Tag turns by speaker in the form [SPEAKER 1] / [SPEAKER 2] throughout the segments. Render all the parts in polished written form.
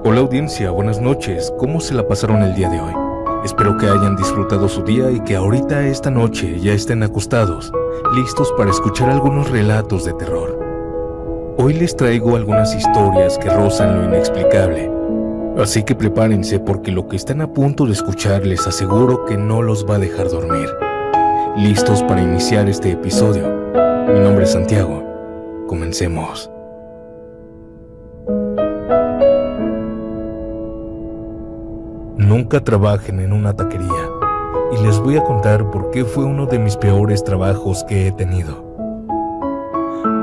[SPEAKER 1] Hola audiencia, buenas noches. ¿Cómo se la pasaron el día de hoy? Espero que hayan disfrutado su día y que ahorita esta noche ya estén acostados, listos para escuchar algunos relatos de terror. Hoy les traigo algunas historias que rozan lo inexplicable. Así que prepárense porque lo que están a punto de escuchar les aseguro que no los va a dejar dormir. ¿Listos para iniciar este episodio? Mi nombre es Santiago. Comencemos. Nunca trabajen en una taquería, y les voy a contar por qué fue uno de mis peores trabajos que he tenido.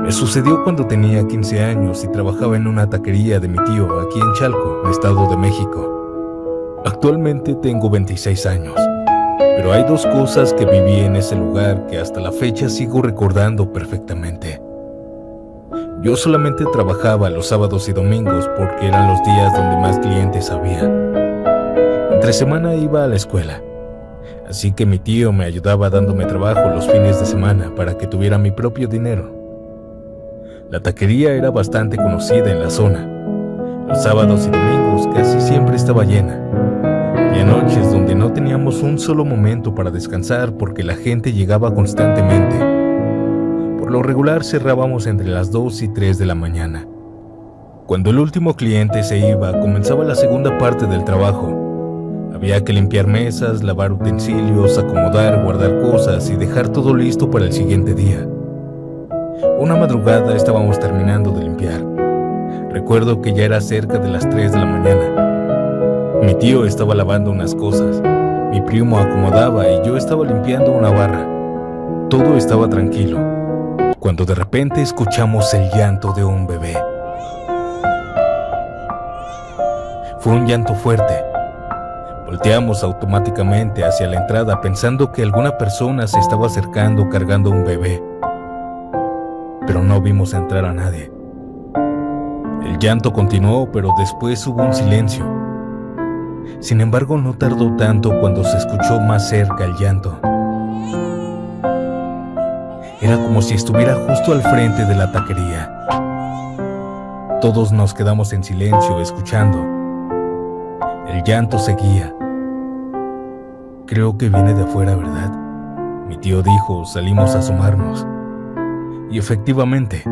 [SPEAKER 1] Me sucedió cuando tenía 15 años y trabajaba en una taquería de mi tío aquí en Chalco, Estado de México. Actualmente tengo 26 años, pero hay dos cosas que viví en ese lugar que hasta la fecha sigo recordando perfectamente. Yo solamente trabajaba los sábados y domingos porque eran los días donde más clientes había. Entre semana iba a la escuela, así que mi tío me ayudaba dándome trabajo los fines de semana para que tuviera mi propio dinero. La taquería era bastante conocida en la zona. Los sábados y domingos casi siempre estaba llena. Había noches donde no teníamos un solo momento para descansar porque la gente llegaba constantemente. Por lo regular cerrábamos entre las 2 y 3 de la mañana. Cuando el último cliente se iba, comenzaba la segunda parte del trabajo. Había que limpiar mesas, lavar utensilios, acomodar, guardar cosas y dejar todo listo para el siguiente día. Una madrugada estábamos terminando de limpiar. Recuerdo que ya era cerca de las 3 de la mañana. Mi tío estaba lavando unas cosas, mi primo acomodaba y yo estaba limpiando una barra. Todo estaba tranquilo, cuando de repente escuchamos el llanto de un bebé. Fue un llanto fuerte. Volteamos automáticamente hacia la entrada pensando que alguna persona se estaba acercando cargando un bebé. Pero no vimos entrar a nadie. El llanto continuó, pero después hubo un silencio. Sin embargo, no tardó tanto cuando se escuchó más cerca el llanto. Era como si estuviera justo al frente de la taquería. Todos nos quedamos en silencio escuchando. El llanto seguía. Creo que viene de afuera, ¿verdad? Mi tío dijo, salimos a asomarnos. Y efectivamente,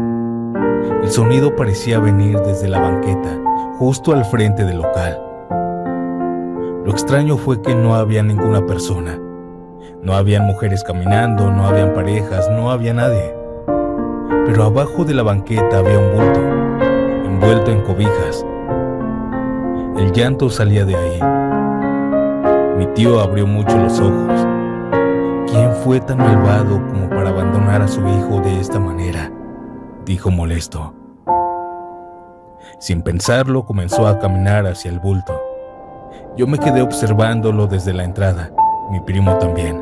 [SPEAKER 1] el sonido parecía venir desde la banqueta, justo al frente del local. Lo extraño fue que no había ninguna persona. No habían mujeres caminando, no habían parejas, no había nadie. Pero abajo de la banqueta había un bulto, envuelto en cobijas. El llanto salía de ahí. Mi tío abrió mucho los ojos. ¿Quién fue tan malvado como para abandonar a su hijo de esta manera?, dijo molesto. Sin pensarlo, comenzó a caminar hacia el bulto. Yo me quedé observándolo desde la entrada, mi primo también.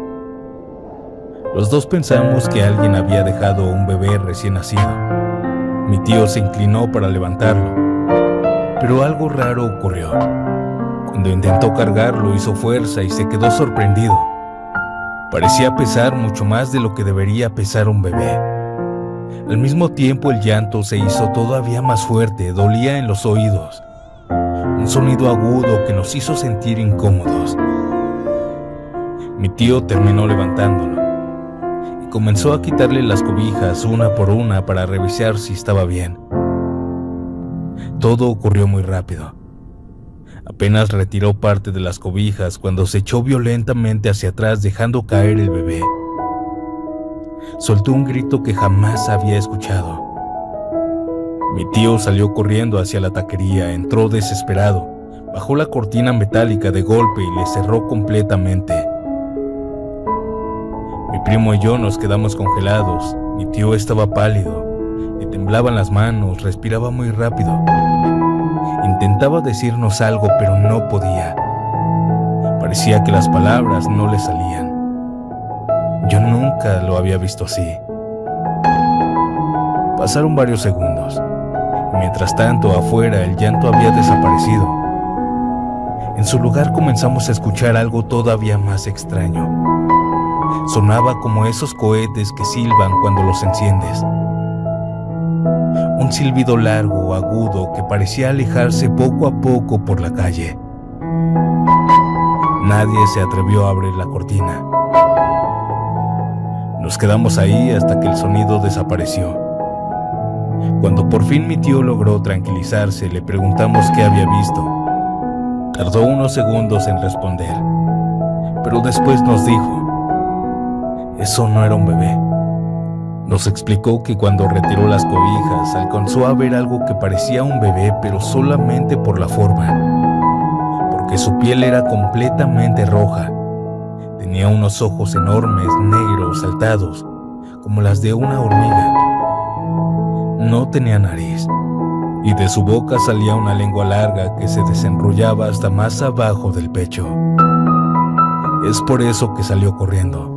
[SPEAKER 1] Los dos pensamos que alguien había dejado un bebé recién nacido. Mi tío se inclinó para levantarlo, pero algo raro ocurrió. Cuando intentó cargarlo, hizo fuerza y se quedó sorprendido. Parecía pesar mucho más de lo que debería pesar un bebé. Al mismo tiempo, el llanto se hizo todavía más fuerte, dolía en los oídos. Un sonido agudo que nos hizo sentir incómodos. Mi tío terminó levantándolo y comenzó a quitarle las cobijas una por una para revisar si estaba bien. Todo ocurrió muy rápido. Apenas retiró parte de las cobijas cuando se echó violentamente hacia atrás dejando caer el bebé. Soltó un grito que jamás había escuchado. Mi tío salió corriendo hacia la taquería, entró desesperado, bajó la cortina metálica de golpe y le cerró completamente. Mi primo y yo nos quedamos congelados. Mi tío estaba pálido, le temblaban las manos, respiraba muy rápido. Intentaba decirnos algo, pero no podía. Parecía que las palabras no le salían. Yo nunca lo había visto así. Pasaron varios segundos. Mientras tanto, afuera el llanto había desaparecido. En su lugar comenzamos a escuchar algo todavía más extraño. Sonaba como esos cohetes que silban cuando los enciendes. un silbido largo, agudo, que parecía alejarse poco a poco por la calle. Nadie se atrevió a abrir la cortina. Nos quedamos ahí hasta que el sonido desapareció. Cuando por fin mi tío logró tranquilizarse, le preguntamos qué había visto. Tardó unos segundos en responder, pero después nos dijo: eso no era un bebé. Nos explicó que cuando retiró las cobijas alcanzó a ver algo que parecía un bebé, pero solamente por la forma, porque su piel era completamente roja. Tenía unos ojos enormes, negros, saltados, como las de una hormiga. No tenía nariz, y de su boca salía una lengua larga que se desenrollaba hasta más abajo del pecho. Es por eso que salió corriendo.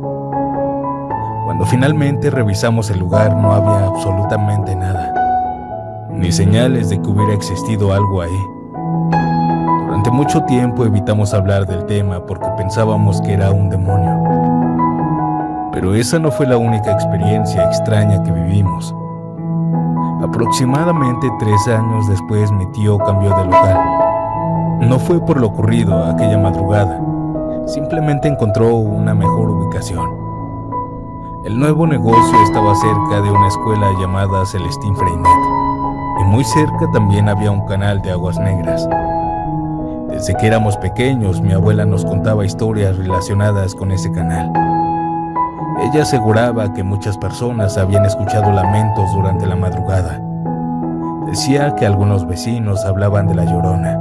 [SPEAKER 1] Cuando finalmente revisamos el lugar, no había absolutamente nada, ni señales de que hubiera existido algo ahí. Durante mucho tiempo evitamos hablar del tema porque pensábamos que era un demonio. Pero esa no fue la única experiencia extraña que vivimos. Aproximadamente 3 años después, mi tío cambió de local. No fue por lo ocurrido aquella madrugada, simplemente encontró una mejor ubicación. El nuevo negocio estaba cerca de una escuela llamada Celestín Freinet, y muy cerca también había un canal de aguas negras. Desde que éramos pequeños, mi abuela nos contaba historias relacionadas con ese canal. Ella aseguraba que muchas personas habían escuchado lamentos durante la madrugada. Decía que algunos vecinos hablaban de la Llorona,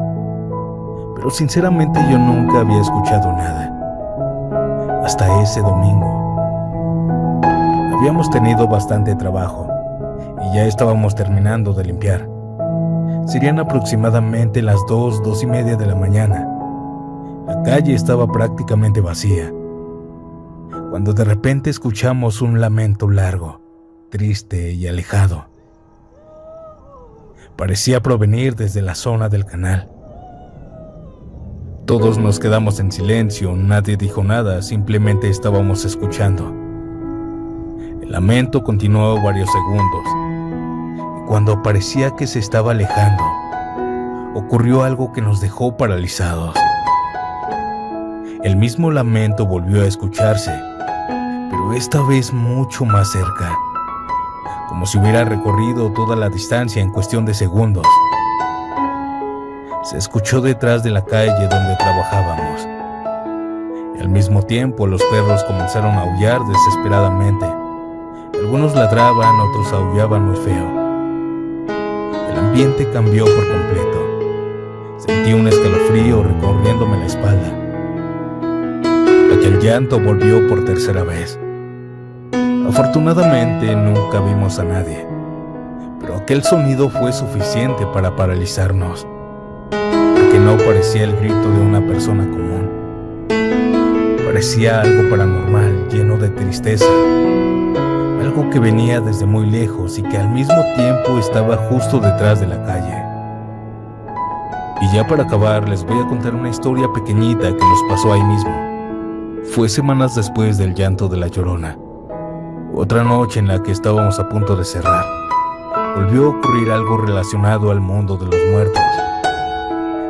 [SPEAKER 1] pero sinceramente yo nunca había escuchado nada. Hasta ese domingo. Habíamos tenido bastante trabajo y ya estábamos terminando de limpiar. Serían aproximadamente las 2:30 de la mañana. La calle estaba prácticamente vacía, cuando de repente escuchamos un lamento largo, triste y alejado. Parecía provenir desde la zona del canal. Todos nos quedamos en silencio, nadie dijo nada, simplemente estábamos escuchando. El lamento continuó varios segundos, y cuando parecía que se estaba alejando, ocurrió algo que nos dejó paralizados. El mismo lamento volvió a escucharse, pero esta vez mucho más cerca, como si hubiera recorrido toda la distancia en cuestión de segundos. Se escuchó detrás de la calle donde trabajábamos. Y al mismo tiempo los perros comenzaron a aullar desesperadamente. Algunos ladraban, otros aullaban muy feo. El ambiente cambió por completo. Sentí un escalofrío recorriéndome la espalda. Aquel llanto volvió por tercera vez. Afortunadamente nunca vimos a nadie, pero aquel sonido fue suficiente para paralizarnos, porque no parecía el grito de una persona común. Parecía algo paranormal, lleno de tristeza, algo que venía desde muy lejos y que al mismo tiempo estaba justo detrás de la calle. Y ya para acabar, les voy a contar una historia pequeñita que nos pasó ahí mismo. Fue semanas después del llanto de la Llorona. Otra noche en la que estábamos a punto de cerrar, volvió a ocurrir algo relacionado al mundo de los muertos.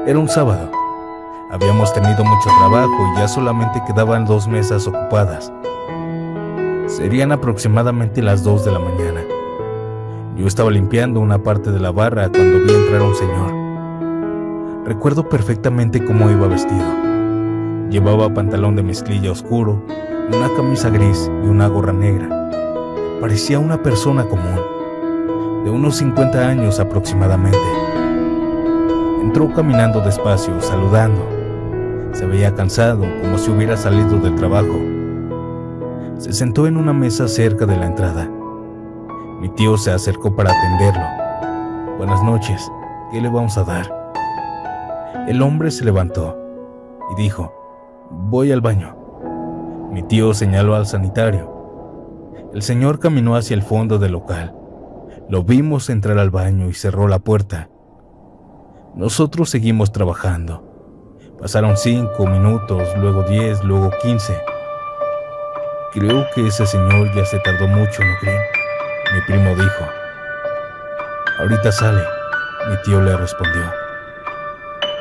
[SPEAKER 1] Era un sábado. Habíamos tenido mucho trabajo y ya solamente quedaban 2 mesas ocupadas. Serían aproximadamente las 2 de la mañana. Yo estaba limpiando una parte de la barra cuando vi entrar a un señor. Recuerdo perfectamente cómo iba vestido. Llevaba pantalón de mezclilla oscuro, una camisa gris y una gorra negra. Parecía una persona común, de unos 50 años aproximadamente. Entró caminando despacio, saludando. Se veía cansado, como si hubiera salido del trabajo. Se sentó en una mesa cerca de la entrada. Mi tío se acercó para atenderlo. Buenas noches, ¿qué le vamos a dar? El hombre se levantó y dijo: voy al baño. Mi tío señaló al sanitario. El señor caminó hacia el fondo del local. Lo vimos entrar al baño y cerró la puerta. Nosotros seguimos trabajando. Pasaron 5 minutos, luego 10, luego 15. Creo que ese señor ya se tardó mucho, ¿no creen? Mi primo dijo. Ahorita sale, mi tío le respondió.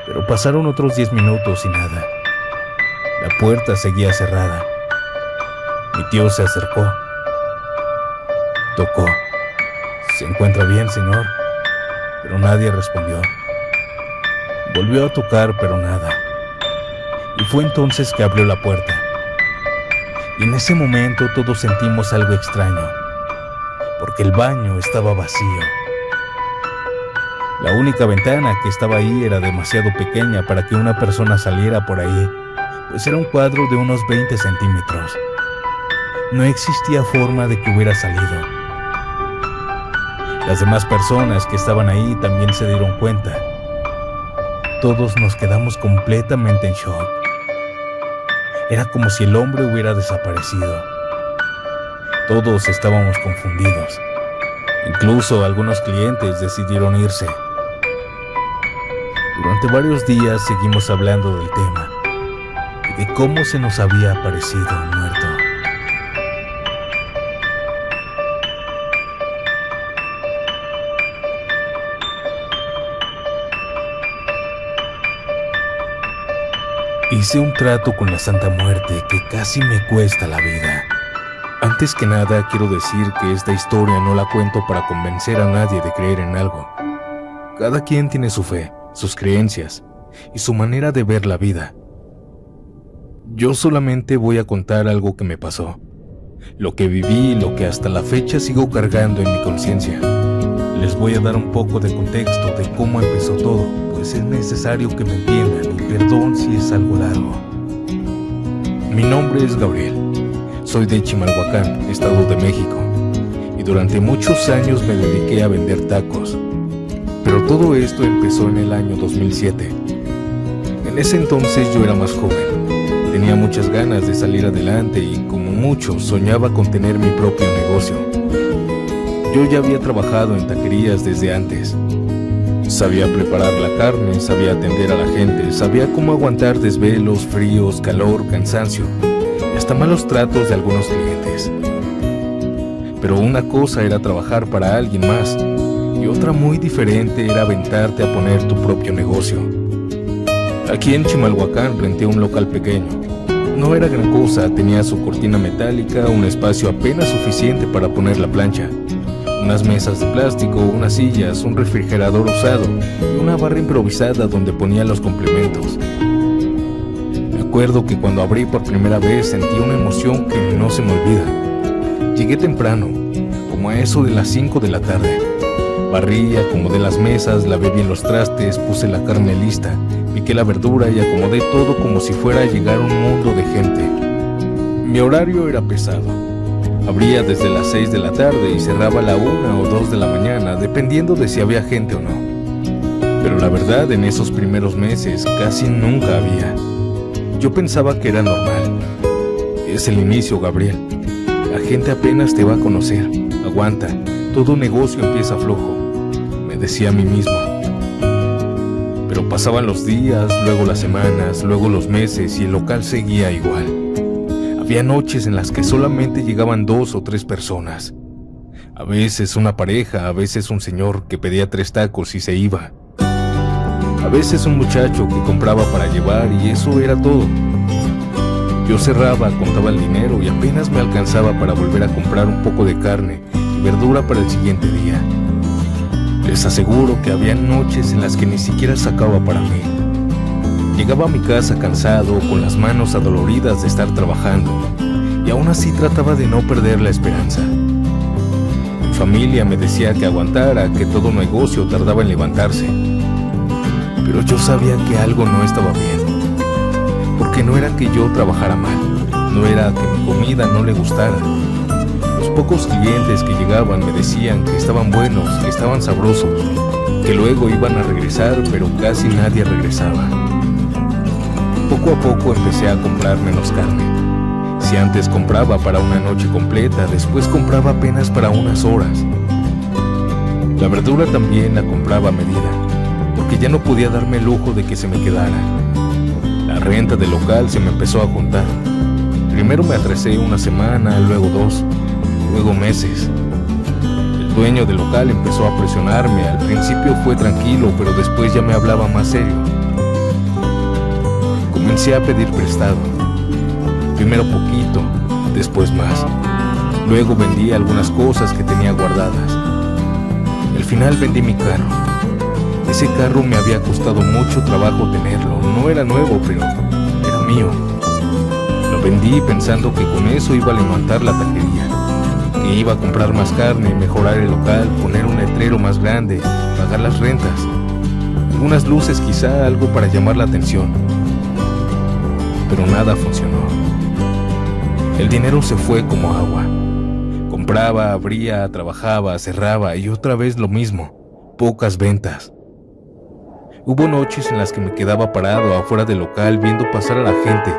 [SPEAKER 1] Pero pasaron otros 10 minutos y nada. La puerta seguía cerrada. Mi tío se acercó. Tocó. ¿Se encuentra bien, señor? Pero nadie respondió. Volvió a tocar, pero nada. Y fue entonces que abrió la puerta. Y en ese momento todos sentimos algo extraño, porque el baño estaba vacío. La única ventana que estaba ahí era demasiado pequeña para que una persona saliera por ahí, pues era un cuadro de unos 20 centímetros. No existía forma de que hubiera salido. Las demás personas que estaban ahí también se dieron cuenta. Todos nos quedamos completamente en shock. Era como si el hombre hubiera desaparecido. Todos estábamos confundidos. Incluso algunos clientes decidieron irse. Durante varios días seguimos hablando del tema y de cómo se nos había aparecido muerto. Hice un trato con la Santa Muerte que casi me cuesta la vida. Antes que nada, quiero decir que esta historia no la cuento para convencer a nadie de creer en algo. Cada quien tiene su fe, sus creencias y su manera de ver la vida. Yo solamente voy a contar algo que me pasó, lo que viví y lo que hasta la fecha sigo cargando en mi conciencia. Les voy a dar un poco de contexto de cómo empezó todo, pues es necesario que me entiendan y perdón si es algo largo. Mi nombre es Gabriel, soy de Chimalhuacán, Estado de México, y durante muchos años me dediqué a vender tacos. Pero todo esto empezó en el año 2007. En ese entonces yo era más joven, tenía muchas ganas de salir adelante y como muchos soñaba con tener mi propio negocio. Yo ya había trabajado en taquerías desde antes. Sabía preparar la carne, sabía atender a la gente, sabía cómo aguantar desvelos, fríos, calor, cansancio y hasta malos tratos de algunos clientes. Pero una cosa era trabajar para alguien más y otra muy diferente era aventarte a poner tu propio negocio. Aquí en Chimalhuacán renté un local pequeño. No era gran cosa, tenía su cortina metálica, un espacio apenas suficiente para poner la plancha, unas mesas de plástico, unas sillas, un refrigerador usado y una barra improvisada donde ponía los complementos. Me acuerdo que cuando abrí por primera vez sentí una emoción que no se me olvida. Llegué temprano, como a eso de las 5 de la tarde. Barrí, acomodé las mesas, lavé bien los trastes, puse la carne lista, piqué la verdura y acomodé todo como si fuera a llegar un mundo de gente. Mi horario era pesado. Abría desde las 6 de la tarde y cerraba a la 1 o 2 de la mañana, dependiendo de si había gente o no. Pero la verdad, en esos primeros meses casi nunca había. Yo pensaba que era normal. Es el inicio, Gabriel. La gente apenas te va a conocer. Aguanta, todo negocio empieza flojo, me decía a mí mismo. Pero pasaban los días, luego las semanas, luego los meses y el local seguía igual. Había noches en las que solamente llegaban 2 o 3 personas. A veces una pareja, a veces un señor que pedía 3 tacos y se iba. A veces un muchacho que compraba para llevar y eso era todo. Yo cerraba, contaba el dinero y apenas me alcanzaba para volver a comprar un poco de carne y verdura para el siguiente día. Les aseguro que había noches en las que ni siquiera sacaba para mí. Llegaba a mi casa cansado, con las manos adoloridas de estar trabajando, y aún así trataba de no perder la esperanza. Mi familia me decía que aguantara, que todo negocio tardaba en levantarse. Pero yo sabía que algo no estaba bien, porque no era que yo trabajara mal, no era que mi comida no le gustara. Los pocos clientes que llegaban me decían que estaban buenos, que estaban sabrosos, que luego iban a regresar, pero casi nadie regresaba. Poco a poco empecé a comprar menos carne. Si antes compraba para una noche completa, después compraba apenas para unas horas. La verdura también la compraba a medida, porque ya no podía darme el lujo de que se me quedara. La renta del local se me empezó a juntar. Primero me atrasé una semana, luego 2, luego meses. El dueño del local empezó a presionarme. Al principio fue tranquilo, pero después ya me hablaba más serio. Comencé a pedir prestado. Primero poquito, después más. Luego vendí algunas cosas que tenía guardadas. Al final vendí mi carro. Ese carro me había costado mucho trabajo tenerlo. No era nuevo, pero era mío. Lo vendí pensando que con eso iba a levantar la taquería, que iba a comprar más carne, mejorar el local, poner un letrero más grande, pagar las rentas, algunas luces, quizá algo para llamar la atención. Pero nada funcionó. El dinero se fue como agua. Compraba, abría, trabajaba, cerraba y otra vez lo mismo, pocas ventas. Hubo noches en las que me quedaba parado afuera del local viendo pasar a la gente.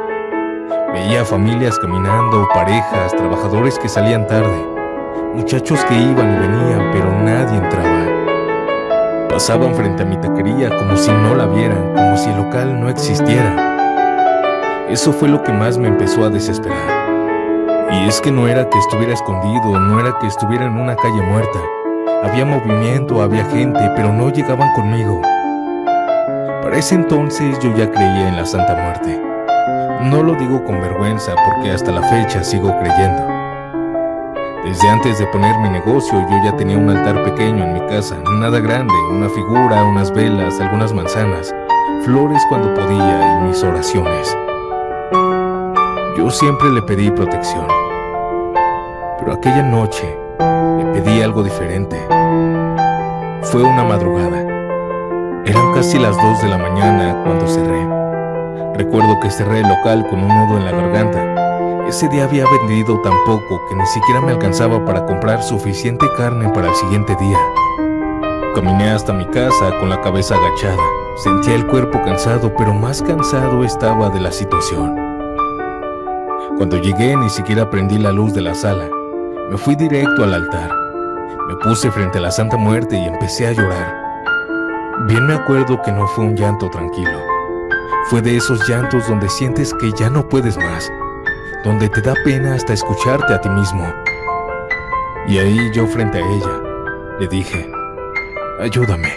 [SPEAKER 1] Veía familias caminando, parejas, trabajadores que salían tarde, muchachos que iban y venían, pero nadie entraba. Pasaban frente a mi taquería como si no la vieran, como si el local no existiera. Eso fue lo que más me empezó a desesperar. Y es que no era que estuviera escondido, no era que estuviera en una calle muerta. Había movimiento, había gente, pero no llegaban conmigo. Para ese entonces yo ya creía en la Santa Muerte. No lo digo con vergüenza porque hasta la fecha sigo creyendo. Desde antes de poner mi negocio yo ya tenía un altar pequeño en mi casa, nada grande, una figura, unas velas, algunas manzanas, flores cuando podía y mis oraciones. Yo siempre le pedí protección. Pero aquella noche le pedí algo diferente. Fue una madrugada. Eran casi las 2 de la mañana cuando cerré. Recuerdo que cerré el local con un nudo en la garganta. Ese día había vendido tan poco que ni siquiera me alcanzaba para comprar suficiente carne para el siguiente día. Caminé hasta mi casa con la cabeza agachada. Sentía el cuerpo cansado, pero más cansado estaba de la situación. Cuando llegué ni siquiera prendí la luz de la sala. Me fui directo al altar. Me puse frente a la Santa Muerte y empecé a llorar. Bien me acuerdo que no fue un llanto tranquilo. Fue de esos llantos donde sientes que ya no puedes más, donde te da pena hasta escucharte a ti mismo. Y ahí yo frente a ella, le dije, ayúdame,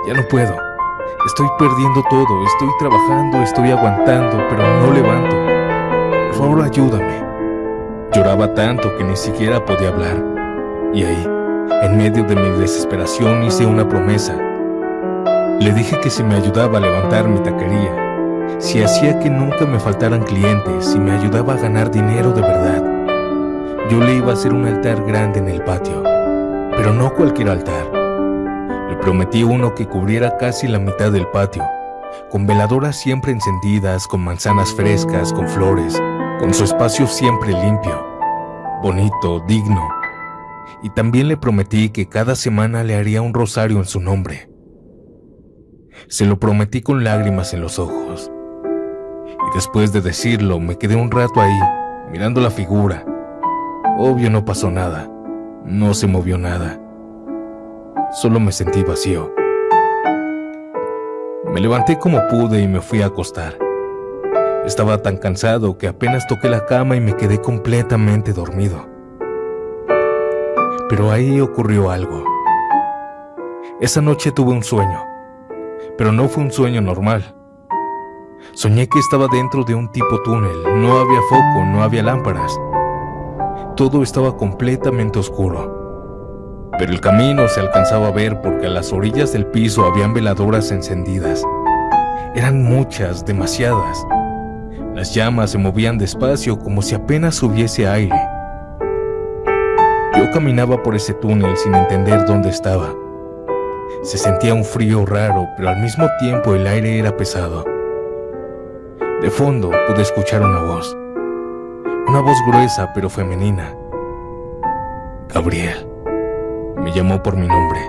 [SPEAKER 1] ya no puedo. Estoy perdiendo todo, estoy trabajando, estoy aguantando, pero no levanto. Por favor, ayúdame. Lloraba tanto que ni siquiera podía hablar. Y ahí, en medio de mi desesperación, hice una promesa. Le dije que si me ayudaba a levantar mi taquería, si hacía que nunca me faltaran clientes, si me ayudaba a ganar dinero de verdad, yo le iba a hacer un altar grande en el patio. Pero no cualquier altar. Le prometí uno que cubriera casi la mitad del patio, con veladoras siempre encendidas, con manzanas frescas, con flores, con su espacio siempre limpio, bonito, digno. Y también le prometí que cada semana le haría un rosario en su nombre. Se lo prometí con lágrimas en los ojos. Y después de decirlo, me quedé un rato ahí, mirando la figura. Obvio no pasó nada, no se movió nada. Solo me sentí vacío. Me levanté como pude y me fui a acostar. Estaba tan cansado que apenas toqué la cama y me quedé completamente dormido. Pero ahí ocurrió algo. Esa noche tuve un sueño, pero no fue un sueño normal. Soñé que estaba dentro de un tipo túnel, no había foco, no había lámparas. Todo estaba completamente oscuro. Pero el camino se alcanzaba a ver porque a las orillas del piso habían veladoras encendidas. Eran muchas, demasiadas. Las llamas se movían despacio como si apenas hubiese aire. Yo caminaba por ese túnel sin entender dónde estaba. Se sentía un frío raro, pero al mismo tiempo el aire era pesado. De fondo pude escuchar una voz gruesa pero femenina. Gabriel. Me llamó por mi nombre.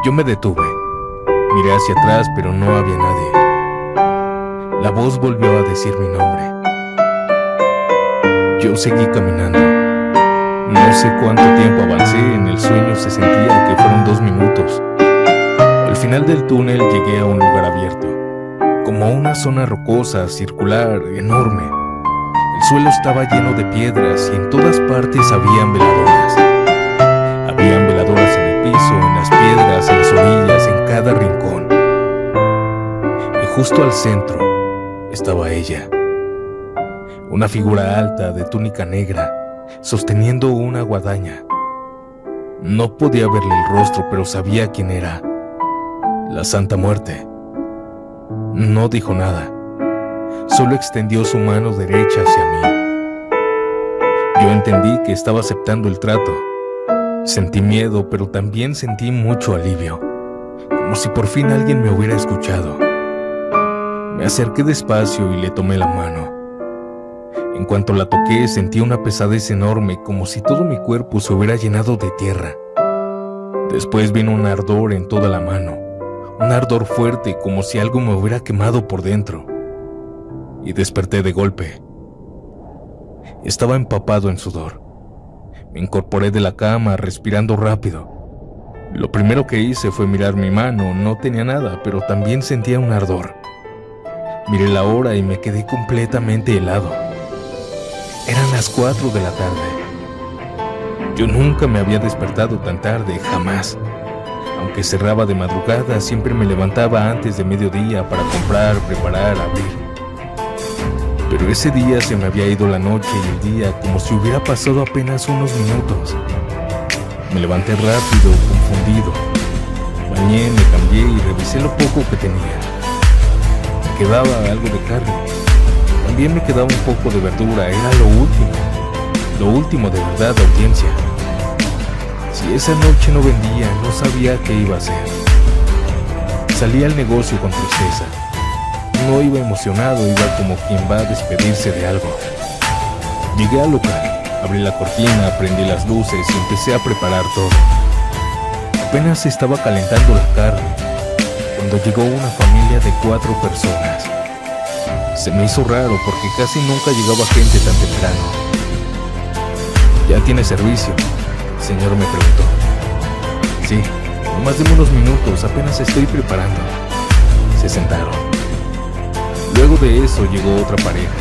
[SPEAKER 1] Yo me detuve. Miré hacia atrás, pero no había nadie. La voz volvió a decir mi nombre. Yo seguí caminando. No sé cuánto tiempo avancé, en el sueño se sentía que fueron 2 minutos. Al final del túnel llegué a un lugar abierto, como una zona rocosa, circular, enorme. El suelo estaba lleno de piedras y en todas partes habían veladoras. Habían piso, en las piedras, en las orillas, en cada rincón. Y justo al centro estaba ella, una figura alta de túnica negra, sosteniendo una guadaña. No podía verle el rostro, pero sabía quién era: la Santa Muerte. No dijo nada, solo extendió su mano derecha hacia mí. Yo entendí que estaba aceptando el trato. Sentí miedo, pero también sentí mucho alivio, como si por fin alguien me hubiera escuchado. Me acerqué despacio y le tomé la mano. En cuanto la toqué, sentí una pesadez enorme, como si todo mi cuerpo se hubiera llenado de tierra. Después vino un ardor en toda la mano, un ardor fuerte, como si algo me hubiera quemado por dentro. Y desperté de golpe. Estaba empapado en sudor. Me incorporé de la cama, respirando rápido. Lo primero que hice fue mirar mi mano. No tenía nada, pero también sentía un ardor. Miré la hora y me quedé completamente helado. Eran las 4 de la tarde. Yo nunca me había despertado tan tarde, jamás. Aunque cerraba de madrugada, siempre me levantaba antes de mediodía para comprar, preparar, abrir. Pero ese día se me había ido la noche y el día, como si hubiera pasado apenas unos minutos. Me levanté rápido, confundido. Bañé, me cambié y revisé lo poco que tenía. Me quedaba algo de carne. También me quedaba un poco de verdura. Era lo último de verdad, audiencia. Si esa noche no vendía, no sabía qué iba a hacer. Salí al negocio con tristeza. No iba emocionado, iba como quien va a despedirse de algo. Llegué al local, abrí la cortina, prendí las luces y empecé a preparar todo. Apenas estaba calentando la carne cuando llegó una familia de 4 personas. Se me hizo raro porque casi nunca llegaba gente tan temprano. ¿Ya tiene servicio?, el señor me preguntó. Sí, nomás deme unos minutos, apenas estoy preparando. Se sentaron. Luego de eso llegó otra pareja,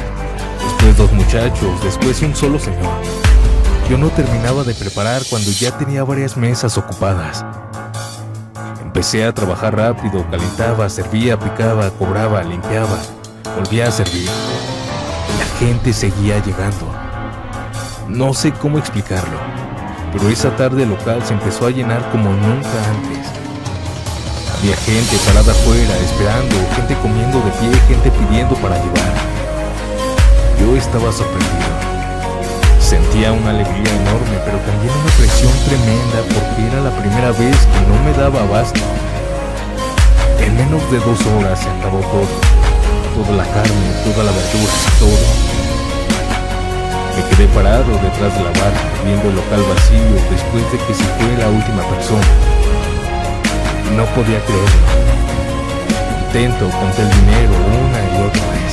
[SPEAKER 1] después 2 muchachos, después un solo señor. Yo no terminaba de preparar cuando ya tenía varias mesas ocupadas. Empecé a trabajar rápido, calentaba, servía, picaba, cobraba, limpiaba, volvía a servir. La gente seguía llegando. No sé cómo explicarlo, pero esa tarde el local se empezó a llenar como nunca antes. Había gente parada afuera, esperando, gente comiendo de pie, gente pidiendo para llevar. Yo estaba sorprendido. Sentía una alegría enorme, pero también una presión tremenda porque era la primera vez que no me daba abasto. En menos de 2 horas se acabó todo. Toda la carne, toda la verdura, todo. Me quedé parado detrás de la barra, viendo el local vacío después de que se fue la última persona. No podía creerlo. Conté el dinero una y otra vez.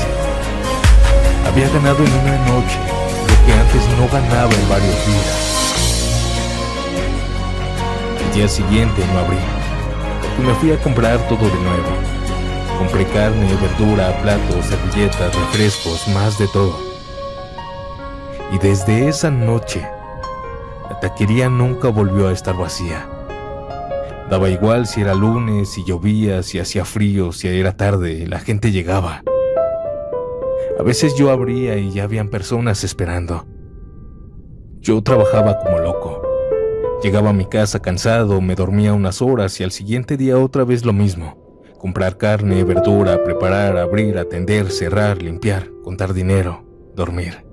[SPEAKER 1] Había ganado en una noche lo que antes no ganaba en varios días. El día siguiente no abrí, porque me fui a comprar todo de nuevo. Compré carne, verdura, platos, servilletas, refrescos, más de todo. Y desde esa noche, la taquería nunca volvió a estar vacía. Daba igual si era lunes, si llovía, si hacía frío, si era tarde, la gente llegaba. A veces yo abría y ya habían personas esperando. Yo trabajaba como loco. Llegaba a mi casa cansado, me dormía unas horas y al siguiente día otra vez lo mismo. Comprar carne, verdura, preparar, abrir, atender, cerrar, limpiar, contar dinero, dormir.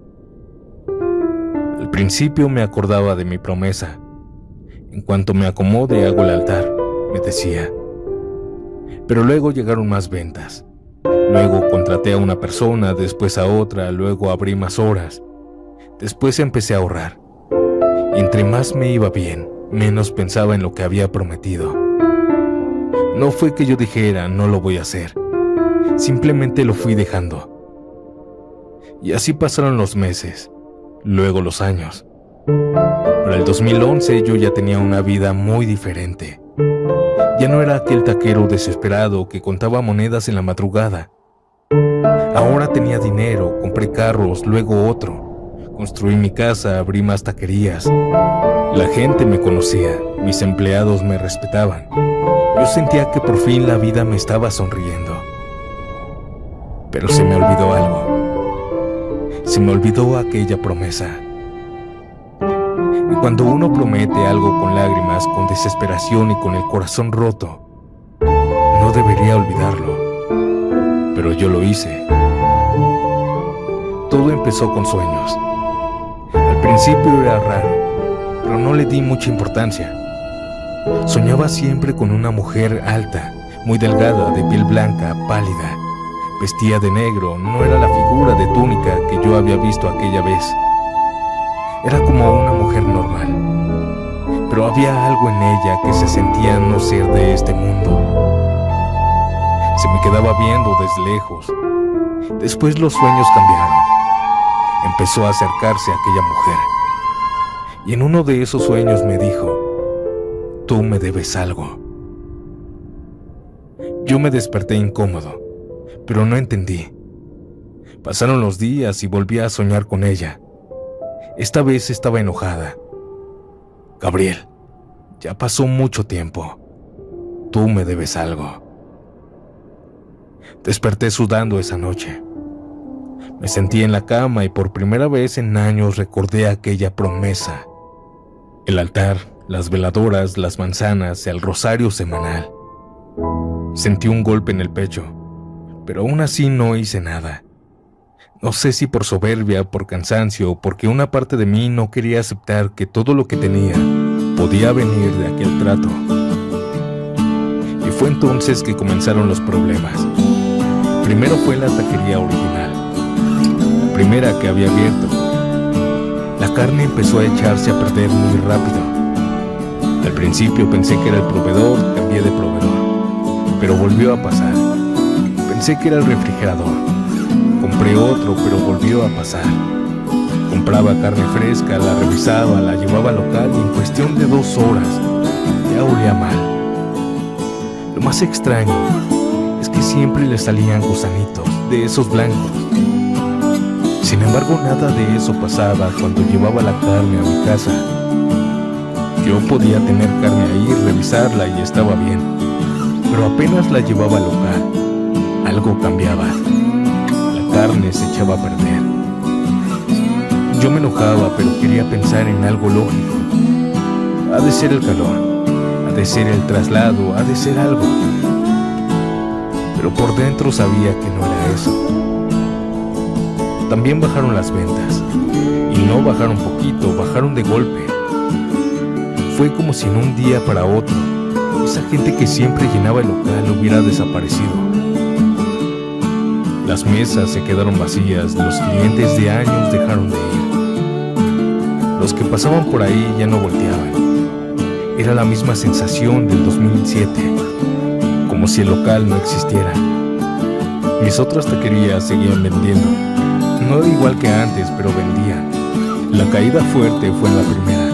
[SPEAKER 1] Al principio me acordaba de mi promesa. En cuanto me acomode hago el altar, me decía. Pero luego llegaron más ventas. Luego contraté a una persona, después a otra, luego abrí más horas. Después empecé a ahorrar. Y entre más me iba bien, menos pensaba en lo que había prometido. No fue que yo dijera, no lo voy a hacer. Simplemente lo fui dejando. Y así pasaron los meses, luego los años. Para el 2011 yo ya tenía una vida muy diferente. Ya no era aquel taquero desesperado que contaba monedas en la madrugada. Ahora tenía dinero, compré carros, luego otro. Construí mi casa, abrí más taquerías. La gente me conocía, mis empleados me respetaban. Yo sentía que por fin la vida me estaba sonriendo. Pero se me olvidó algo. Se me olvidó aquella promesa. Y cuando uno promete algo con lágrimas, con desesperación y con el corazón roto, no debería olvidarlo. Pero yo lo hice. Todo empezó con sueños. Al principio era raro, pero no le di mucha importancia. Soñaba siempre con una mujer alta, muy delgada, de piel blanca, pálida. Vestía de negro, no era la figura de túnica que yo había visto aquella vez. Era como una mujer normal, pero había algo en ella que se sentía no ser de este mundo. Se me quedaba viendo desde lejos. Después los sueños cambiaron. Empezó a acercarse a aquella mujer. Y en uno de esos sueños me dijo: tú me debes algo. Yo me desperté incómodo, pero no entendí. Pasaron los días y volví a soñar con ella. Esta vez estaba enojada. Gabriel, ya pasó mucho tiempo. Tú me debes algo. Desperté sudando esa noche. Me sentí en la cama y por primera vez en años recordé aquella promesa. El altar, las veladoras, las manzanas, el rosario semanal. Sentí un golpe en el pecho, pero aún así no hice nada. No sé si por soberbia, por cansancio o porque una parte de mí no quería aceptar que todo lo que tenía podía venir de aquel trato. Y fue entonces que comenzaron los problemas. Primero fue la taquería original, la primera que había abierto. La carne empezó a echarse a perder muy rápido. Al principio pensé que era el proveedor, cambié de proveedor, pero volvió a pasar. Pensé que era el refrigerador. Compré otro, pero volvió a pasar. Compraba carne fresca, la revisaba, la llevaba al local y en cuestión de 2 horas ya olía mal. Lo más extraño es que siempre le salían gusanitos de esos blancos. Sin embargo, nada de eso pasaba cuando llevaba la carne a mi casa. Yo podía tener carne ahí, revisarla y estaba bien, pero apenas la llevaba al local, algo cambiaba. La carne se echaba a perder. Yo me enojaba, pero quería pensar en algo lógico. Ha de ser el calor, ha de ser el traslado, ha de ser algo. Pero por dentro sabía que no era eso. También bajaron las ventas. Y no bajaron poquito, bajaron de golpe. Fue como si en un día para otro, esa gente que siempre llenaba el local hubiera desaparecido. Las mesas se quedaron vacías, los clientes de años dejaron de ir. Los que pasaban por ahí ya no volteaban. Era la misma sensación del 2007, como si el local no existiera. Mis otras taquerías seguían vendiendo. No era igual que antes, pero vendían. La caída fuerte fue en la primera.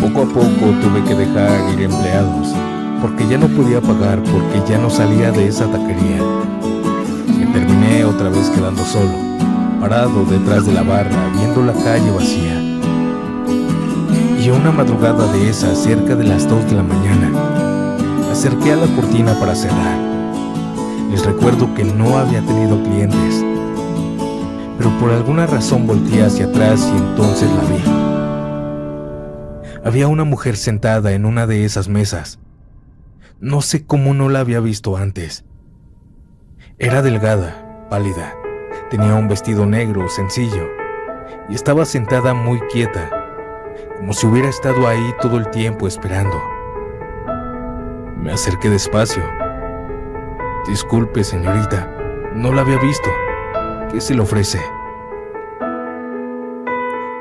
[SPEAKER 1] Poco a poco tuve que dejar ir empleados, porque ya no podía pagar, porque ya no salía de esa taquería. Me terminé otra vez quedando solo, parado detrás de la barra, viendo la calle vacía. Y a una madrugada de esa, cerca de las 2 de la mañana, me acerqué a la cortina para cerrar. Les recuerdo que no había tenido clientes, pero por alguna razón volteé hacia atrás y entonces la vi. Había una mujer sentada en una de esas mesas. No sé cómo no la había visto antes. Era delgada, pálida, tenía un vestido negro sencillo y estaba sentada muy quieta, como si hubiera estado ahí todo el tiempo esperando. Me acerqué despacio. Disculpe, señorita, no la había visto. ¿Qué se le ofrece?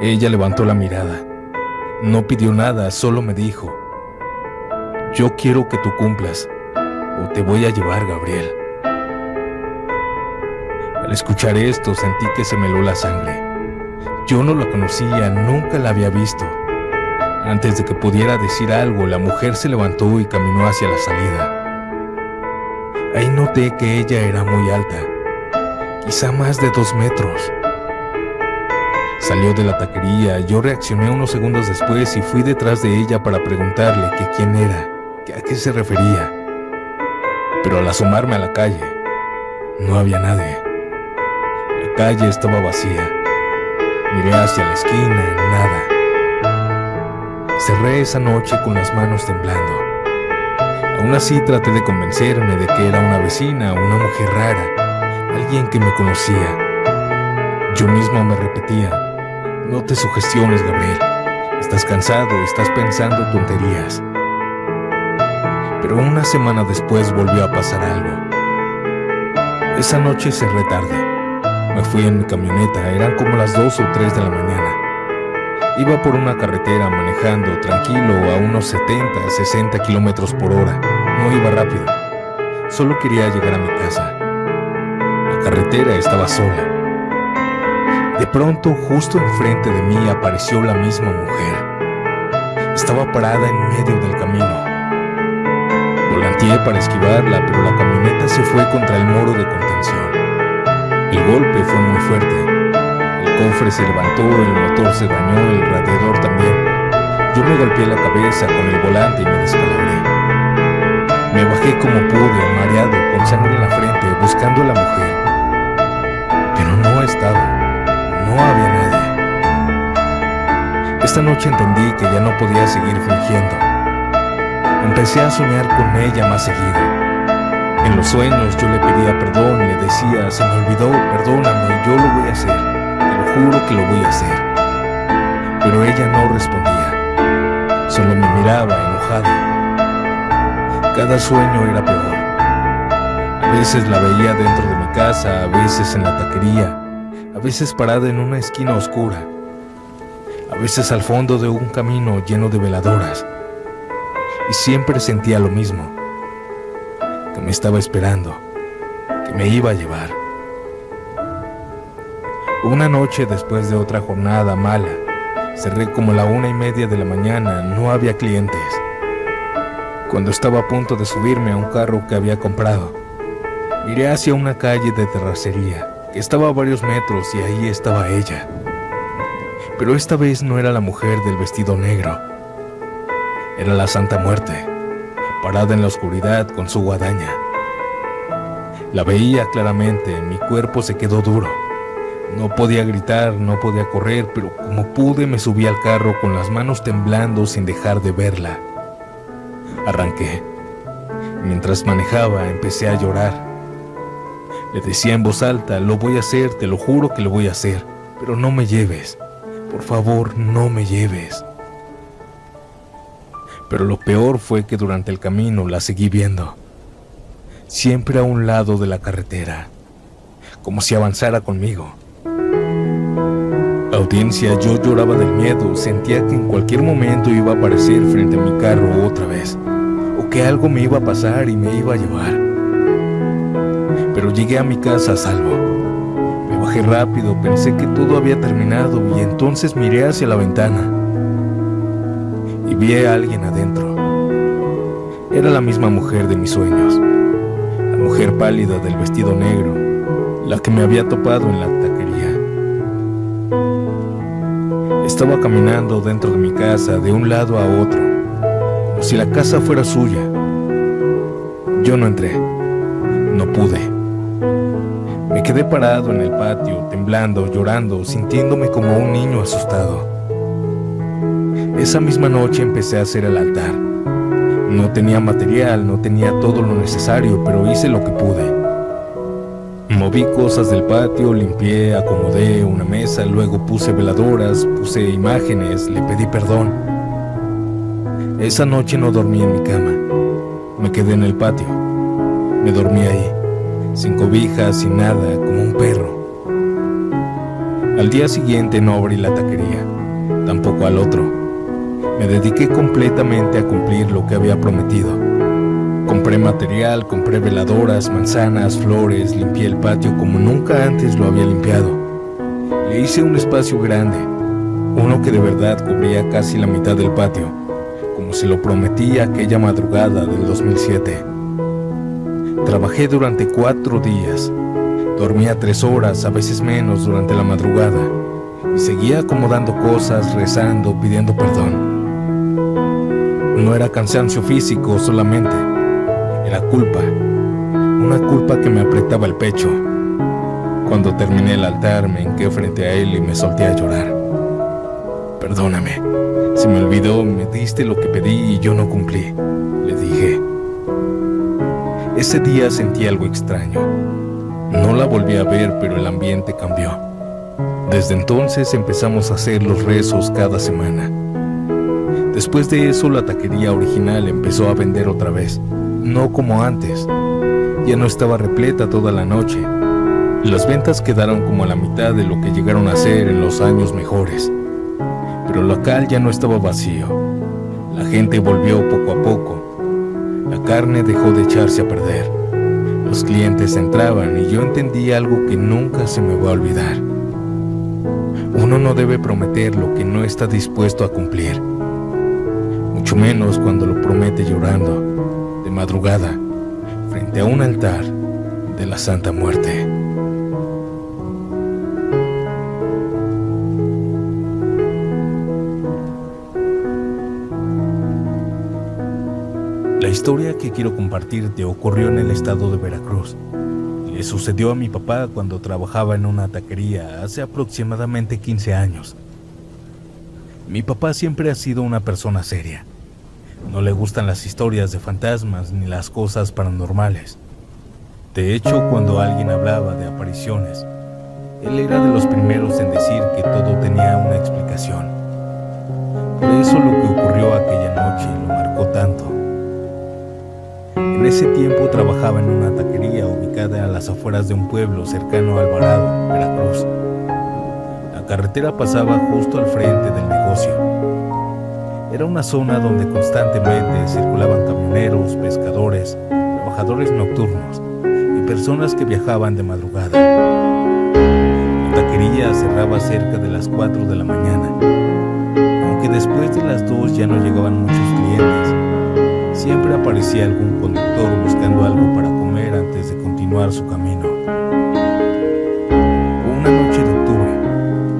[SPEAKER 1] Ella levantó la mirada. No pidió nada, solo me dijo: yo quiero que tú cumplas, o te voy a llevar, Gabriel. Al escuchar esto, sentí que se me heló la sangre. Yo no la conocía, nunca la había visto. Antes de que pudiera decir algo, la mujer se levantó y caminó hacia la salida. Ahí noté que ella era muy alta, quizá más de 2 metros. Salió de la taquería, yo reaccioné unos segundos después y fui detrás de ella para preguntarle que quién era, que a qué se refería. Pero al asomarme a la calle, no había nadie. La calle estaba vacía. Miré hacia la esquina, nada. Cerré esa noche con las manos temblando. Aún así traté de convencerme de que era una vecina, una mujer rara, alguien que me conocía. Yo mismo me repetía: no te sugestiones, Gabriel. Estás cansado, estás pensando tonterías. Pero una semana después volvió a pasar algo. Esa noche cerré tarde. Me fui en mi camioneta, eran como las 2 o 3 de la mañana. Iba por una carretera manejando tranquilo a unos 70, 60 kilómetros por hora. No iba rápido. Solo quería llegar a mi casa. La carretera estaba sola. De pronto, justo enfrente de mí apareció la misma mujer. Estaba parada en medio del camino. Volanteé para esquivarla, pero la camioneta se fue contra el muro de contención. El golpe fue muy fuerte. El cofre se levantó, el motor se dañó, el radiador también. Yo me golpeé la cabeza con el volante y me descalabré. Me bajé como pude, mareado, con sangre en la frente, buscando a la mujer. Pero no estaba. No había nadie. Esta noche entendí que ya no podía seguir fingiendo. Empecé a soñar con ella más seguido. En los sueños yo le pedía perdón, le decía: se me olvidó, perdóname, yo lo voy a hacer, te lo juro que lo voy a hacer. Pero ella no respondía, solo me miraba enojada. Cada sueño era peor. A veces la veía dentro de mi casa, a veces en la taquería, a veces parada en una esquina oscura, a veces al fondo de un camino lleno de veladoras. Y siempre sentía lo mismo, que me estaba esperando, que me iba a llevar. Una noche, después de otra jornada mala, cerré como la 1:30 de la mañana, no había clientes. Cuando estaba a punto de subirme a un carro que había comprado, miré hacia una calle de terracería que estaba a varios metros y ahí estaba ella. Pero esta vez no era la mujer del vestido negro. Era la Santa Muerte, parada en la oscuridad con su guadaña. La veía claramente, mi cuerpo se quedó duro. No podía gritar, no podía correr, pero como pude me subí al carro con las manos temblando sin dejar de verla. Arranqué. Mientras manejaba empecé a llorar. Le decía en voz alta: lo voy a hacer, te lo juro que lo voy a hacer, pero no me lleves. Por favor, no me lleves. Pero lo peor fue que durante el camino la seguí viendo, siempre a un lado de la carretera, como si avanzara conmigo. Audiencia, yo lloraba del miedo, sentía que en cualquier momento iba a aparecer frente a mi carro otra vez, o que algo me iba a pasar y me iba a llevar. Pero llegué a mi casa a salvo. Me bajé rápido, pensé que todo había terminado y entonces miré hacia la ventana y vi a alguien adentro. Era la misma mujer de mis sueños, la mujer pálida del vestido negro, la que me había topado en la taquería. Estaba caminando dentro de mi casa de un lado a otro, como si la casa fuera suya. Yo no entré, no pude. Me quedé parado en el patio, temblando, llorando, sintiéndome como un niño asustado. Esa misma noche empecé a hacer el altar. No tenía material, no tenía todo lo necesario, pero hice lo que pude. Moví cosas del patio, limpié, acomodé una mesa, luego puse veladoras, puse imágenes, le pedí perdón. Esa noche no dormí en mi cama. Me quedé en el patio. Me dormí ahí, sin cobijas, sin nada, como un perro. Al día siguiente no abrí la taquería, tampoco al otro. Me dediqué completamente a cumplir lo que había prometido. Compré material, compré veladoras, manzanas, flores, limpié el patio como nunca antes lo había limpiado. Le hice un espacio grande, uno que de verdad cubría casi la mitad del patio, como se lo prometí aquella madrugada del 2007. Trabajé durante 4 días. Dormía 3 horas, a veces menos, durante la madrugada. y seguía acomodando cosas, rezando, pidiendo perdón. No era cansancio físico solamente, era culpa, una culpa que me apretaba el pecho. Cuando terminé el altar me hinqué frente a él y me solté a llorar. Perdóname, se me olvidó, me diste lo que pedí y yo no cumplí, le dije. Ese día sentí algo extraño. No la volví a ver, pero el ambiente cambió. Desde entonces empezamos a hacer los rezos cada semana. Después de eso, la taquería original empezó a vender otra vez, no como antes. Ya no estaba repleta toda la noche. Las ventas quedaron como a la mitad de lo que llegaron a ser en los años mejores. Pero el local ya no estaba vacío. La gente volvió poco a poco. La carne dejó de echarse a perder. Los clientes entraban y yo entendí algo que nunca se me va a olvidar. Uno no debe prometer lo que no está dispuesto a cumplir. Mucho menos cuando lo promete llorando, de madrugada, frente a un altar de la Santa Muerte. La historia que quiero compartirte ocurrió en el estado de Veracruz. Le sucedió a mi papá cuando trabajaba en una taquería hace aproximadamente 15 años. Mi papá siempre ha sido una persona seria. No le gustan las historias de fantasmas ni las cosas paranormales. De hecho, cuando alguien hablaba de apariciones, él era de los primeros en decir que todo tenía una explicación. Por eso lo que ocurrió aquella noche lo marcó tanto. En ese tiempo trabajaba en una taquería ubicada a las afueras de un pueblo cercano a Alvarado, Veracruz. La carretera pasaba justo al frente del negocio. Era una zona donde constantemente circulaban camioneros, pescadores, trabajadores nocturnos y personas que viajaban de madrugada. La taquería cerraba cerca de las 4 de la mañana. Aunque después de las 2 ya no llegaban muchos clientes, siempre aparecía algún conductor buscando algo para comer antes de continuar su camino. Una noche de octubre,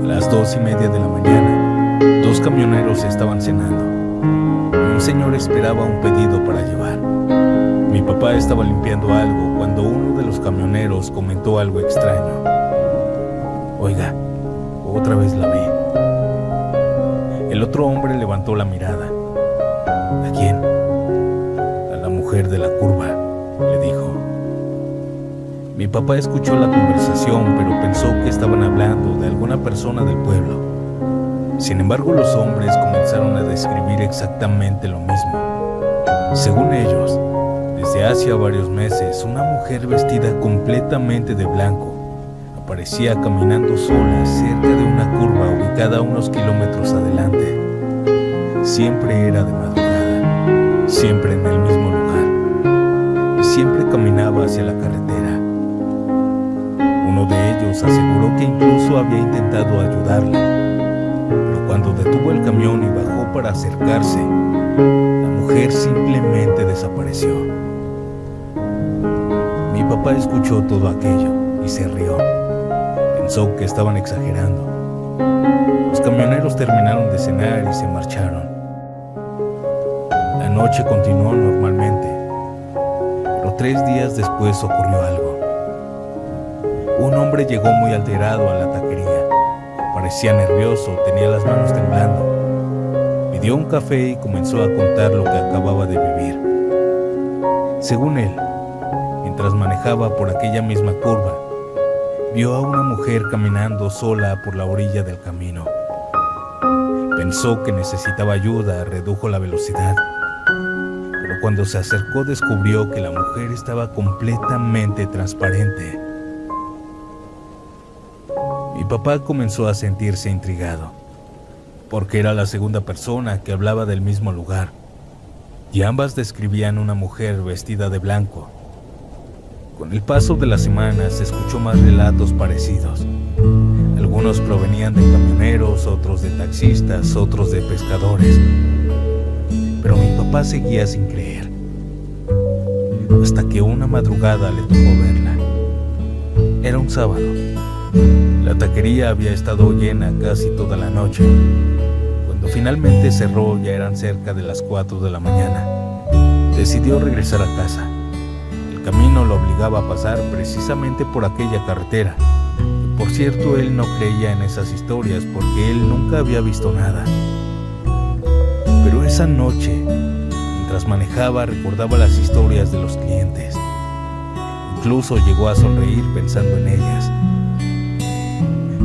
[SPEAKER 1] a las 2:30 de la mañana, 2 camioneros estaban cenando. Un señor esperaba un pedido para llevar. Mi papá estaba limpiando algo cuando uno de los camioneros comentó algo extraño. Oiga, otra vez la vi. El otro hombre levantó la mirada. ¿A quién? A la mujer de la curva, le dijo. Mi papá escuchó la conversación, pero pensó que estaban hablando de alguna persona del pueblo. Sin embargo, los hombres comenzaron a describir exactamente lo mismo. Según ellos, desde hacía varios meses, una mujer vestida completamente de blanco aparecía caminando sola cerca de una curva ubicada a unos kilómetros adelante. Siempre era de madrugada, siempre en el mismo lugar, y siempre caminaba hacia la carretera. Uno de ellos aseguró que incluso había intentado ayudarla. Cuando detuvo el camión y bajó para acercarse, la mujer simplemente desapareció. Mi papá escuchó todo aquello y se rió. Pensó que estaban exagerando. Los camioneros terminaron de cenar y se marcharon. La noche continuó normalmente, pero 3 días después ocurrió algo. Un hombre llegó muy alterado a la taquería. Parecía nervioso, tenía las manos temblando. Pidió un café y comenzó a contar lo que acababa de vivir. Según él, mientras manejaba por aquella misma curva, vio a una mujer caminando sola por la orilla del camino. Pensó que necesitaba ayuda, redujo la velocidad. Pero cuando se acercó descubrió que la mujer estaba completamente transparente. Mi papá comenzó a sentirse intrigado, porque era la segunda persona que hablaba del mismo lugar, y ambas describían una mujer vestida de blanco. Con el paso de las semanas se escuchó más relatos parecidos. Algunos provenían de camioneros, otros de taxistas, otros de pescadores. Pero mi papá seguía sin creer, hasta que una madrugada le tocó verla. Era un sábado. La taquería había estado llena casi toda la noche. Cuando finalmente cerró ya eran cerca de las 4 de la mañana. Decidió regresar a casa. El camino lo obligaba a pasar precisamente por aquella carretera. Por cierto, él no creía en esas historias porque él nunca había visto nada. Pero esa noche, mientras manejaba, recordaba las historias de los clientes. Incluso llegó a sonreír pensando en ellas.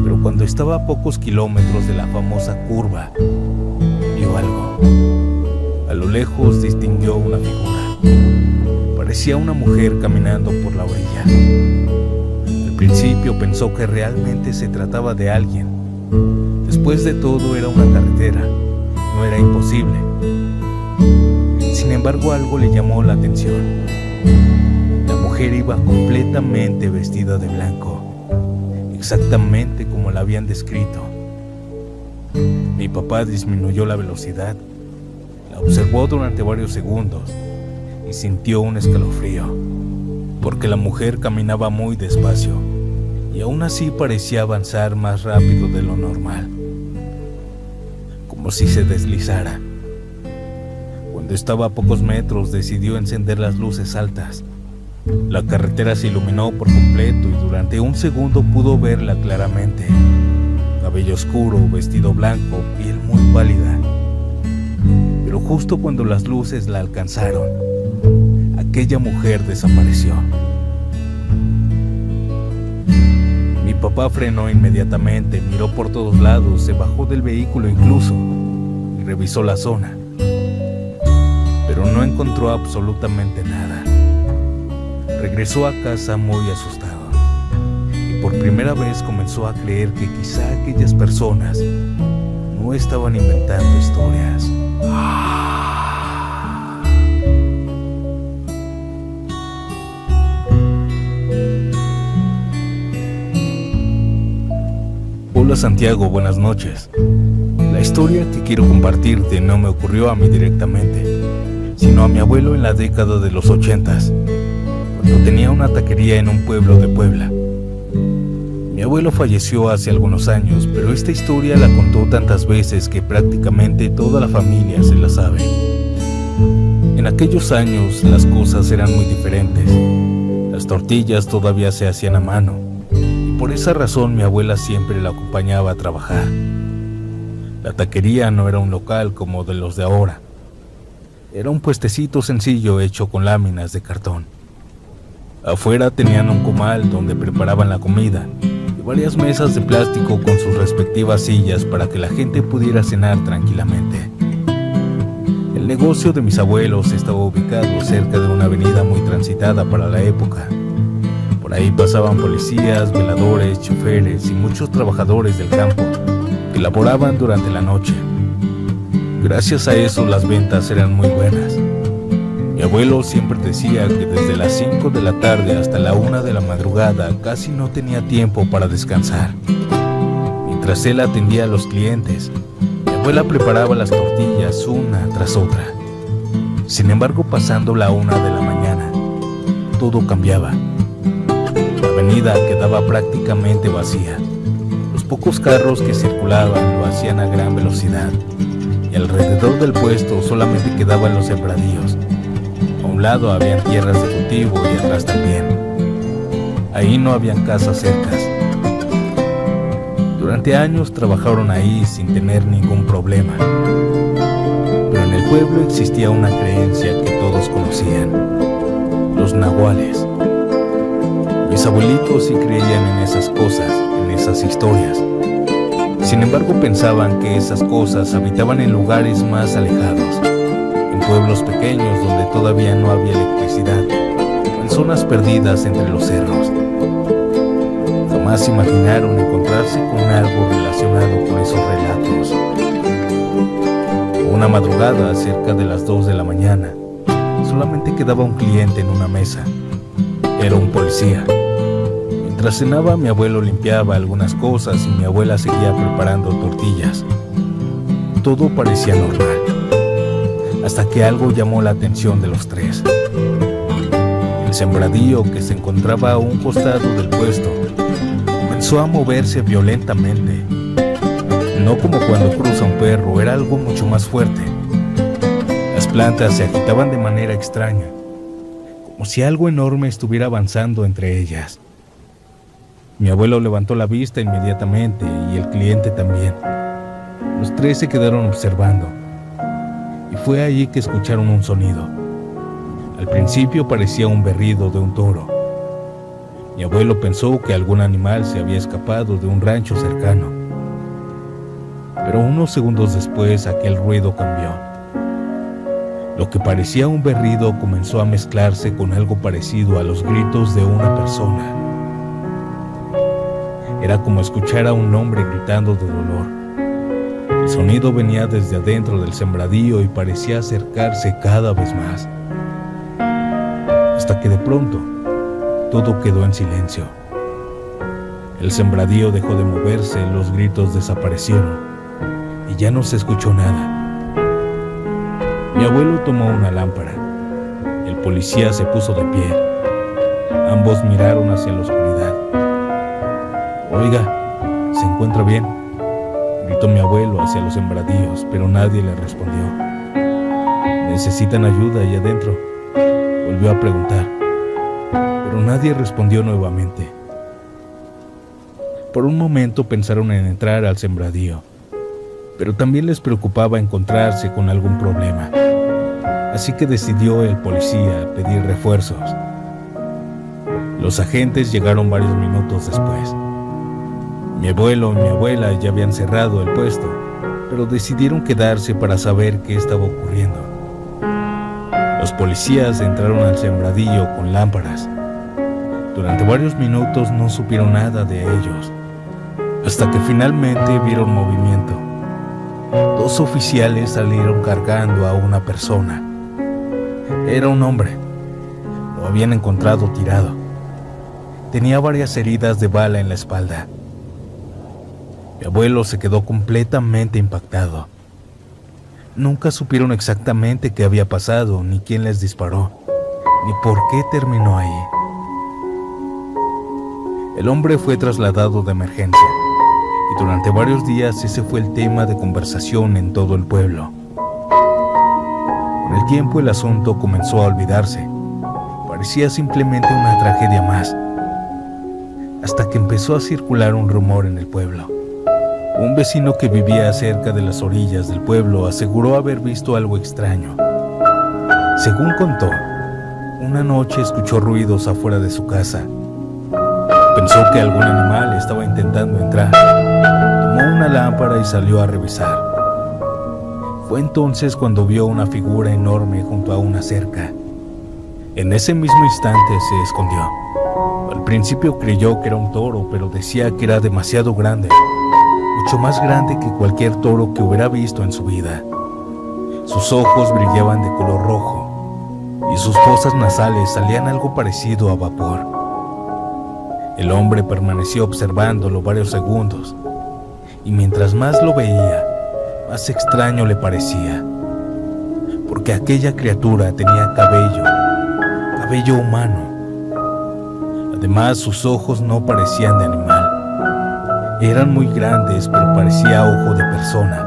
[SPEAKER 1] Pero cuando estaba a pocos kilómetros de la famosa curva, vio algo. A lo lejos distinguió una figura. Parecía una mujer caminando por la orilla. Al principio pensó que realmente se trataba de alguien. Después de todo era una carretera, no era imposible. Sin embargo, algo le llamó la atención. La mujer iba completamente vestida de blanco, exactamente como la habían descrito. Mi papá disminuyó la velocidad, la observó durante varios segundos y sintió un escalofrío, porque la mujer caminaba muy despacio y aún así parecía avanzar más rápido de lo normal, como si se deslizara. Cuando estaba a pocos metros decidió encender las luces altas. La carretera se iluminó por completo y durante un segundo pudo verla claramente. Cabello oscuro, vestido blanco, piel muy pálida. Pero justo cuando las luces la alcanzaron, aquella mujer desapareció. Mi papá frenó inmediatamente, miró por todos lados, se bajó del vehículo incluso y revisó la zona. Pero no encontró absolutamente nada. Regresó a casa muy asustado y por primera vez comenzó a creer que quizá aquellas personas no estaban inventando historias. Hola Santiago, buenas noches. La historia que quiero compartirte no me ocurrió a mí directamente, sino a mi abuelo en la década de los 80s, cuando tenía una taquería en un pueblo de Puebla. Mi abuelo falleció hace algunos años, pero esta historia la contó tantas veces que prácticamente toda la familia se la sabe. En aquellos años las cosas eran muy diferentes. Las tortillas todavía se hacían a mano, y por esa razón mi abuela siempre la acompañaba a trabajar. La taquería no era un local como de los de ahora. Era un puestecito sencillo hecho con láminas de cartón. Afuera tenían un comal donde preparaban la comida y varias mesas de plástico con sus respectivas sillas para que la gente pudiera cenar tranquilamente. El negocio de mis abuelos estaba ubicado cerca de una avenida muy transitada para la época. Por ahí pasaban policías, veladores, choferes y muchos trabajadores del campo que laboraban durante la noche. Gracias a eso las ventas eran muy buenas. Mi abuelo siempre decía que desde las 5 de la tarde hasta la 1 de la madrugada casi no tenía tiempo para descansar. Mientras él atendía a los clientes, mi abuela preparaba las tortillas una tras otra. Sin embargo, pasando la 1 de la mañana, todo cambiaba. La avenida quedaba prácticamente vacía. Los pocos carros que circulaban lo hacían a gran velocidad y alrededor del puesto solamente quedaban los sembradíos. A un lado habían tierras de cultivo y atrás también. Ahí no habían casas cercas. Durante años trabajaron ahí sin tener ningún problema. Pero en el pueblo existía una creencia que todos conocían: los nahuales. Mis abuelitos sí creían en esas cosas, en esas historias. Sin embargo, pensaban que esas cosas habitaban en lugares más alejados, en pueblos pequeños donde todavía no había electricidad, o en zonas perdidas entre los cerros. Jamás imaginaron encontrarse con algo relacionado con esos relatos. Una madrugada, cerca de las 2 de la mañana, solamente quedaba un cliente en una mesa. Era un policía. Mientras cenaba, mi abuelo limpiaba algunas cosas y mi abuela seguía preparando tortillas. Todo parecía normal, hasta que algo llamó la atención de los tres. El sembradío que se encontraba a un costado del puesto comenzó comenzó a moverse violentamente. No como cuando cruza un perro, era algo mucho más fuerte. Las plantas se agitaban de manera extraña, como si algo enorme estuviera avanzando entre ellas. Mi abuelo levantó la vista inmediatamente y el cliente también. Los tres se quedaron observando, y fue allí que escucharon un sonido. Al principio parecía un berrido de un toro. Mi abuelo pensó que algún animal se había escapado de un rancho cercano. Pero unos segundos después aquel ruido cambió. Lo que parecía un berrido comenzó a mezclarse con algo parecido a los gritos de una persona. Era como escuchar a un hombre gritando de dolor. El sonido venía desde adentro del sembradío y parecía acercarse cada vez más. Hasta que de pronto, todo quedó en silencio. El sembradío dejó de moverse, los gritos desaparecieron y ya no se escuchó nada. Mi abuelo tomó una lámpara. El policía se puso de pie. Ambos miraron hacia la oscuridad. «Oiga, ¿se encuentra bien?», gritó mi abuelo hacia los sembradíos, pero nadie le respondió. «¿Necesitan ayuda ahí adentro?», volvió a preguntar, pero nadie respondió nuevamente. Por un momento pensaron en entrar al sembradío, pero también les preocupaba encontrarse con algún problema. Así que decidió el policía pedir refuerzos. Los agentes llegaron varios minutos después. Mi abuelo y mi abuela ya habían cerrado el puesto, pero decidieron quedarse para saber qué estaba ocurriendo. Los policías entraron al sembradío con lámparas. Durante varios minutos no supieron nada de ellos, hasta que finalmente vieron movimiento. Dos oficiales salieron cargando a una persona. Era un hombre. Lo habían encontrado tirado. Tenía varias heridas de bala en la espalda. Mi abuelo se quedó completamente impactado. Nunca supieron exactamente qué había pasado, ni quién les disparó, ni por qué terminó ahí. El hombre fue trasladado de emergencia, y durante varios días ese fue el tema de conversación en todo el pueblo. Con el tiempo el asunto comenzó a olvidarse. Parecía simplemente una tragedia más, hasta que empezó a circular un rumor en el pueblo. Un vecino que vivía cerca de las orillas del pueblo aseguró haber visto algo extraño. Según contó, una noche escuchó ruidos afuera de su casa. Pensó que algún animal estaba intentando entrar. Tomó una lámpara y salió a revisar. Fue entonces cuando vio una figura enorme junto a una cerca. En ese mismo instante se escondió. Al principio creyó que era un toro, pero decía que era demasiado grande. Mucho más grande que cualquier toro que hubiera visto en su vida. Sus ojos brillaban de color rojo y sus fosas nasales salían algo parecido a vapor. El hombre permaneció observándolo varios segundos y mientras más lo veía, más extraño le parecía, porque aquella criatura tenía cabello humano. Además, sus ojos no parecían de animal. Eran muy grandes, pero parecía ojo de persona.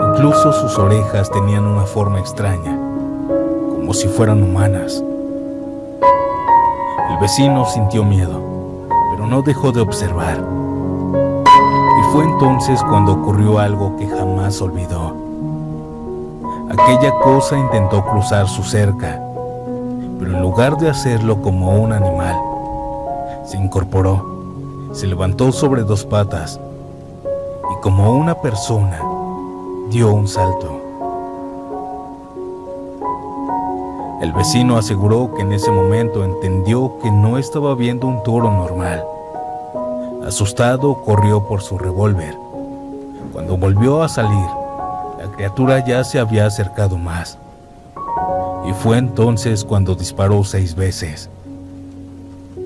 [SPEAKER 1] Incluso sus orejas tenían una forma extraña, como si fueran humanas. El vecino sintió miedo, pero no dejó de observar. Y fue entonces cuando ocurrió algo que jamás olvidó. Aquella cosa intentó cruzar su cerca, pero en lugar de hacerlo como un animal, se incorporó. Se levantó sobre dos patas y como una persona dio un salto. El vecino aseguró que en ese momento entendió que no estaba viendo un toro normal. Asustado, corrió por su revólver. Cuando volvió a salir, la criatura ya se había acercado más. Y fue entonces cuando disparó 6 veces.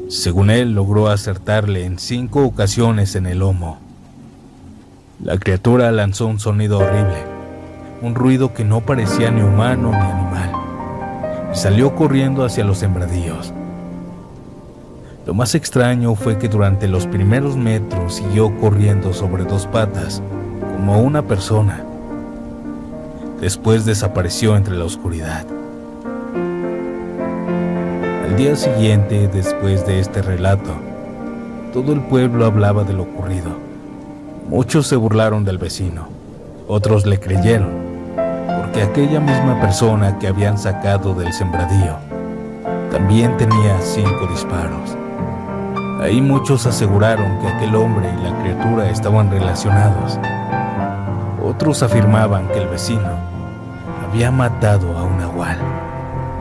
[SPEAKER 1] Según él, logró acertarle en 5 ocasiones en el lomo. La criatura lanzó un sonido horrible, un ruido que no parecía ni humano ni animal, y salió corriendo hacia los sembradíos. Lo más extraño fue que durante los primeros metros siguió corriendo sobre dos patas, como una persona. Después desapareció entre la oscuridad. Al día siguiente, después de este relato, todo el pueblo hablaba de lo ocurrido. Muchos se burlaron del vecino, otros le creyeron, porque aquella misma persona que habían sacado del sembradío también tenía 5 disparos. Ahí muchos aseguraron que aquel hombre y la criatura estaban relacionados. Otros afirmaban que el vecino había matado a un nahual.